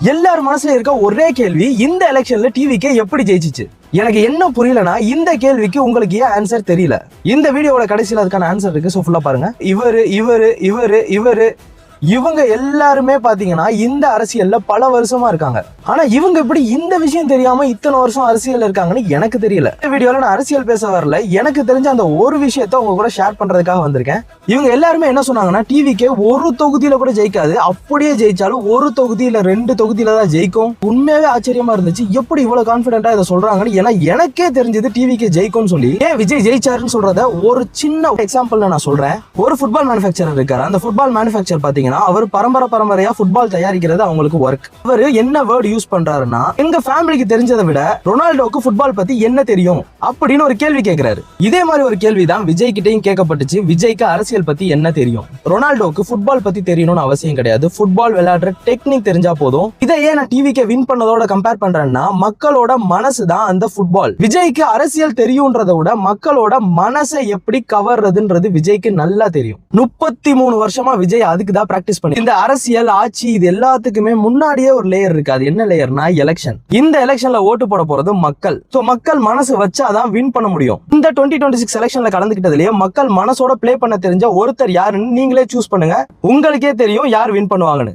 எல்லார் மனசுல இருக்க ஒரே கேள்வி, இந்த எலெக்ஷன்ல டிவிக்கே எப்படி ஜெயிச்சிச்சு? எனக்கு என்ன புரியலனா, இந்த கேள்விக்கு உங்களுக்கு ஏன் ஆன்சர் தெரியல? இந்த வீடியோவோட கடைசியில் அதுக்கான ஆன்சர் இருக்கு, சோ ஃபுல்லா பாருங்க. இவங்க எல்லாருமே பாத்தீங்கன்னா இந்த அரசியல்ல பல வருஷமா இருக்காங்க. ஆனா இவங்க இப்படி இந்த விஷயம் தெரியாம இத்தனை வருஷம் அரசியல் இருக்காங்கன்னு எனக்கு தெரியல. இந்த வீடியோல நான் அரசியல் பேச வரல, எனக்கு தெரிஞ்ச அந்த ஒரு விஷயத்த உங்க கூட ஷேர் பண்றதுக்காக வந்திருக்கேன். இவங்க எல்லாருமே என்ன சொன்னாங்கன்னா, டிவிக்கே ஒரு தொகுதியில கூட ஜெயிக்காது, அப்படியே ஜெயிச்சாலும் ஒரு தொகுதியில 2 தொகுதியில தான் ஜெயிக்கும். உண்மையாவே ஆச்சரியமா இருந்துச்சு, எப்படி இவ்வளவு கான்பிடென்ட்டா இதை சொல்றாங்கன்னு. ஏன்னா எனக்கே தெரிஞ்சது டிவிக்கே ஜெயிக்கும்னு சொல்லி. ஏன் விஜய் ஜெயிச்சாருன்னு சொல்றத ஒரு சின்ன எக்ஸாம்பிள் நான் சொல்றேன். ஒரு ஃபுட்பால் மேனுஃபேக்சரர் இருக்காரு. அந்த ஃபுட்பால் மேனுஃபேக்சர் பாத்தீங்கன்னா, அவர் பரம்பரையா ஃபுட்பால் தயாரிக்கிறது அவங்களுக்கு ஒர்க். அவர் என்ன வேர்ட் யூஸ் பண்றாருன்னா, எங்க ஃபேமிலிக்கு தெரிஞ்சதை விட ரொனால்டோக்கு ஃபுட்பால் பத்தி என்ன தெரியும் அப்படின்னு ஒரு கேள்வி கேட்கிறாரு. இதே மாதிரி ஒரு கேள்விதான் விஜய் கிட்டையும் கேட்கப்பட்டுச்சு. விஜய்க்கு அரசியல் பத்தி என்ன தெரியும்? ரொனால்டோக்கு ஃபுட்பால் பத்தி தெரியணும்னு அவசியம் கிடையாது, ஃபுட்பால் விளையாடுற டெக்னிக் தெரிஞ்சா போதும். இதை ஏன் நான் டிவிக்கு வின் பண்ணதோட கம்பேர் பண்றேன்னா, மக்களோட மனசு தான் அந்த ஃபுட்பால். விஜய்க்கு அரசியல் தெரியும்ன்றதை விட மக்களோட மனசை எப்படி கவர்றதுன்றது விஜய்க்கு நல்லா தெரியும். 33 வருஷமா விஜய் அதுக்கு தான் பிராக்டிஸ் பண்ணி. இந்த அரசியல், ஆட்சி, இது எல்லாத்துக்குமே முன்னாடியே ஒரு லேயர் இருக்கு. அது என்ன லேயர்னா எலெக்ஷன். இந்த எலெக்ஷன்ல ஓட்டு போட போறது மக்கள். சோ மக்கள் மனசு வச்சாதான் வின் பண்ண முடியும். இந்த 2026 எலெக்ஷன்ல கலந்துக்கிட்டதுலயே மக்கள் மனசோட பிளே பண்ண தெரிஞ்ச ஒருத்தர் யாருன்னு நீங்களே சூஸ் பண்ணுங்க. உங்களுக்கே தெரியும் யார் வின் பண்ணுவாங்கன்னு.